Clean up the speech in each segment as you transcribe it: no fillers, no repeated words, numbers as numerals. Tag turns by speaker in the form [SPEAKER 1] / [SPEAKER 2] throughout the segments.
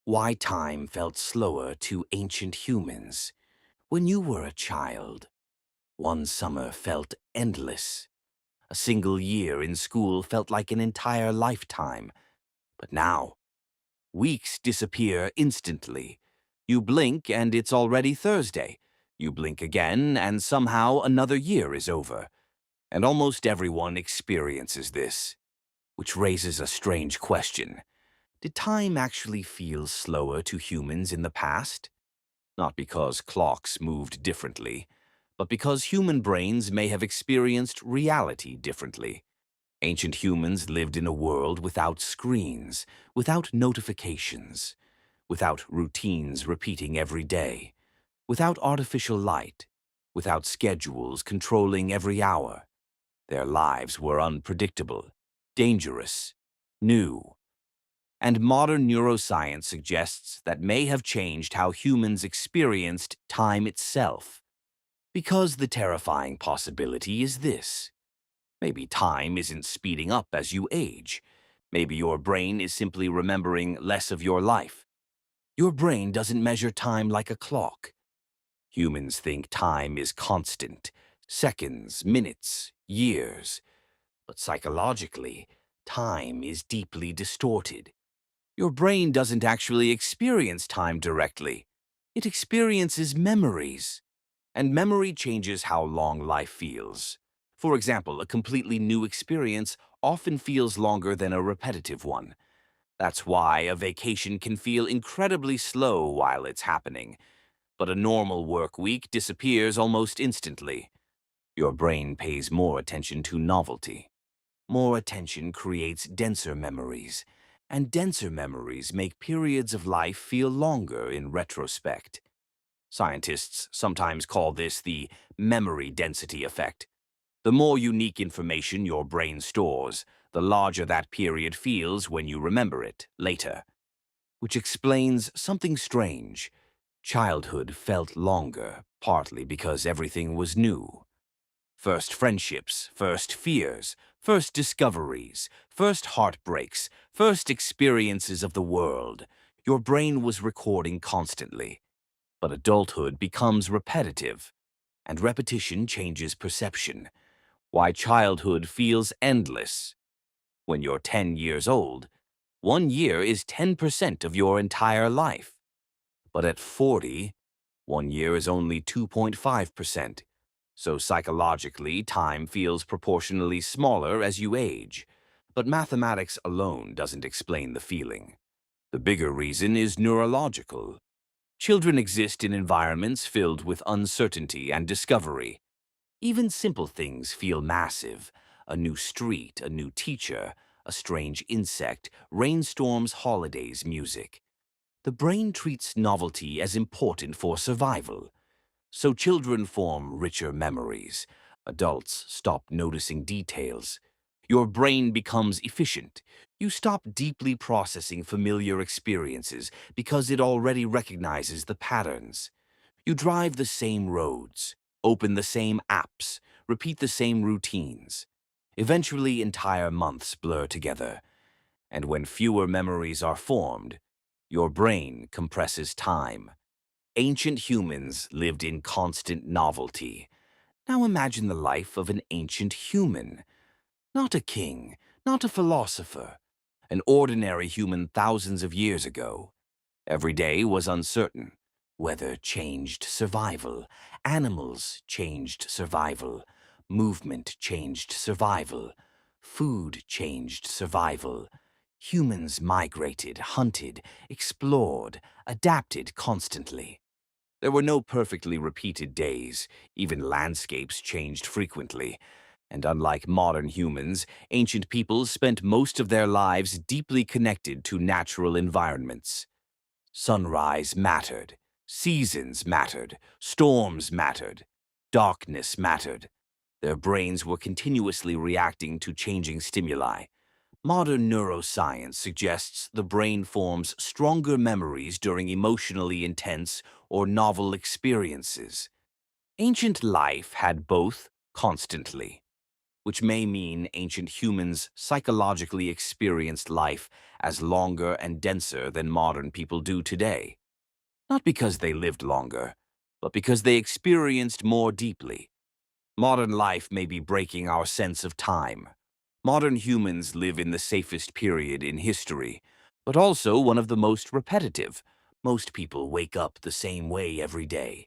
[SPEAKER 1] Why time felt slower to ancient humans. When you were a child, one summer felt endless. A single year in school felt like an entire lifetime. But now, weeks disappear instantly. You blink and it's already Thursday. You blink again and somehow another year is over. And almost everyone experiences this, which raises a strange question. Did time actually feel slower to humans in the past? Not because clocks moved differently, but because human brains may have experienced reality differently. Ancient humans lived in a world without screens, without notifications, without routines repeating every day, without artificial light, without schedules controlling every hour. Their lives were unpredictable, dangerous, new. And modern neuroscience suggests that may have changed how humans experienced time itself. Because the terrifying possibility is this. Maybe time isn't speeding up as you age. Maybe your brain is simply remembering less of your life. Your brain doesn't measure time like a clock. Humans think time is constant, seconds, minutes, years. But psychologically, time is deeply distorted. Your brain doesn't actually experience time directly. It experiences memories. And memory changes how long life feels. For example, a completely new experience often feels longer than a repetitive one. That's why a vacation can feel incredibly slow while it's happening, but a normal work week disappears almost instantly. Your brain pays more attention to novelty. More attention creates denser memories, and denser memories make periods of life feel longer in retrospect. Scientists sometimes call this the memory density effect. The more unique information your brain stores, the larger that period feels when you remember it later. Which explains something strange. Childhood felt longer, partly because everything was new. First friendships, first fears, first discoveries, first heartbreaks, first experiences of the world. Your brain was recording constantly. But adulthood becomes repetitive, and repetition changes perception. Why childhood feels endless. When you're 10 years old, 1 year is 10% of your entire life. But at 40, 1 year is only 2.5%. So psychologically, time feels proportionally smaller as you age. But mathematics alone doesn't explain the feeling. The bigger reason is neurological. Children exist in environments filled with uncertainty and discovery. Even simple things feel massive. A new street, a new teacher, a strange insect, rainstorms, holidays, music. The brain treats novelty as important for survival. So children form richer memories. Adults stop noticing details. Your brain becomes efficient. You stop deeply processing familiar experiences because it already recognizes the patterns. You drive the same roads, open the same apps, repeat the same routines. Eventually, entire months blur together. And when fewer memories are formed, your brain compresses time. Ancient humans lived in constant novelty. Now imagine the life of an ancient human. Not a king, not a philosopher. An ordinary human thousands of years ago. Every day was uncertain. Weather changed survival. Animals changed survival. Movement changed survival. Food changed survival. Humans migrated, hunted, explored, adapted constantly. There were no perfectly repeated days. Even landscapes changed frequently. And unlike modern humans, ancient peoples spent most of their lives deeply connected to natural environments. Sunrise mattered, seasons mattered, storms mattered, darkness mattered. Their brains were continuously reacting to changing stimuli. Modern neuroscience suggests the brain forms stronger memories during emotionally intense or novel experiences. Ancient life had both constantly, which may mean ancient humans psychologically experienced life as longer and denser than modern people do today. Not because they lived longer, but because they experienced more deeply. Modern life may be breaking our sense of time. Modern humans live in the safest period in history, but also one of the most repetitive. Most people wake up the same way every day,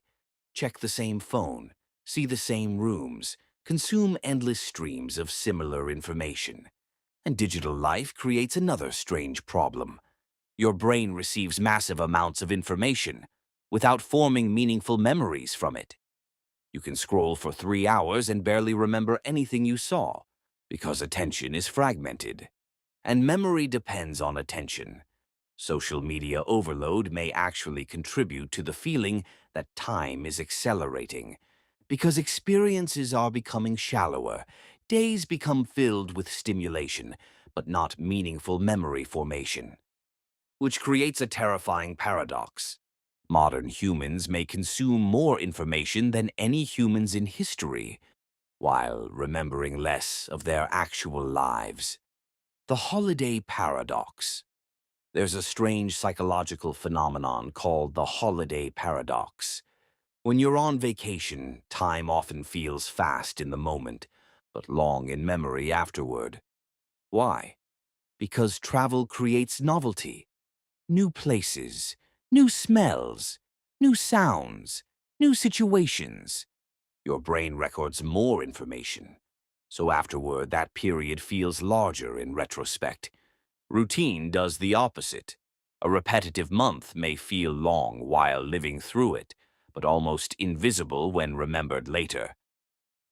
[SPEAKER 1] check the same phone, see the same rooms, consume endless streams of similar information. And digital life creates another strange problem. Your brain receives massive amounts of information without forming meaningful memories from it. You can scroll for 3 hours and barely remember anything you saw because attention is fragmented. And memory depends on attention. Social media overload may actually contribute to the feeling that time is accelerating. Because experiences are becoming shallower, days become filled with stimulation, but not meaningful memory formation, which creates a terrifying paradox. Modern humans may consume more information than any humans in history, while remembering less of their actual lives. The holiday paradox. There's a strange psychological phenomenon called the holiday paradox. When you're on vacation, time often feels fast in the moment, but long in memory afterward. Why? Because travel creates novelty. New places, new smells, new sounds, new situations. Your brain records more information. So afterward, that period feels larger in retrospect. Routine does the opposite. A repetitive month may feel long while living through it, but almost invisible when remembered later.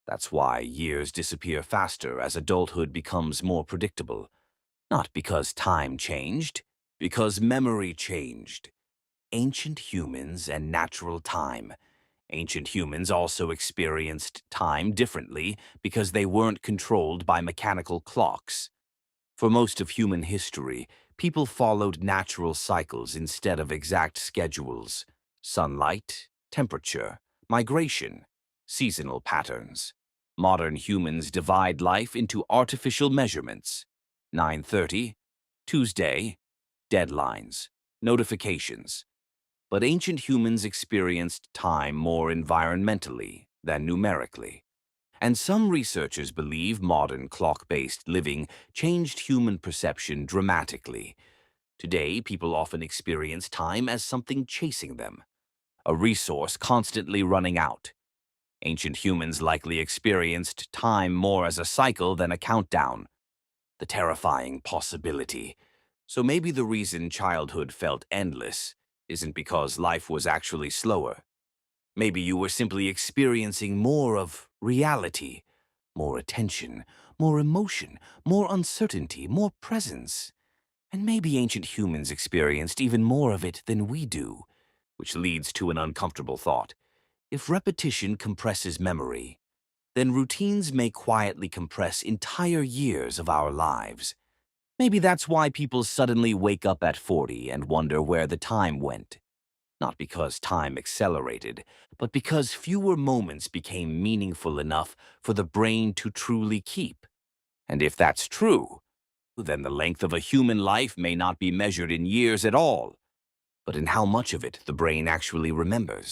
[SPEAKER 1] That's why years disappear faster as adulthood becomes more predictable. Not because time changed, because memory changed. Ancient humans and natural time. Ancient humans also experienced time differently because they weren't controlled by mechanical clocks. For most of human history, people followed natural cycles instead of exact schedules. Sunlight, temperature, migration, seasonal patterns. Modern humans divide life into artificial measurements. 9:30, Tuesday, deadlines, notifications. But ancient humans experienced time more environmentally than numerically. And some researchers believe modern clock-based living changed human perception dramatically. Today, people often experience time as something chasing them, a resource constantly running out. Ancient humans likely experienced time more as a cycle than a countdown, the terrifying possibility. So maybe the reason childhood felt endless isn't because life was actually slower. Maybe you were simply experiencing more of reality, more attention, more emotion, more uncertainty, more presence. And maybe ancient humans experienced even more of it than we do, which leads to an uncomfortable thought. If repetition compresses memory, then routines may quietly compress entire years of our lives. Maybe that's why people suddenly wake up at 40 and wonder where the time went. Not because time accelerated, but because fewer moments became meaningful enough for the brain to truly keep. And if that's true, then the length of a human life may not be measured in years at all, but in how much of it the brain actually remembers.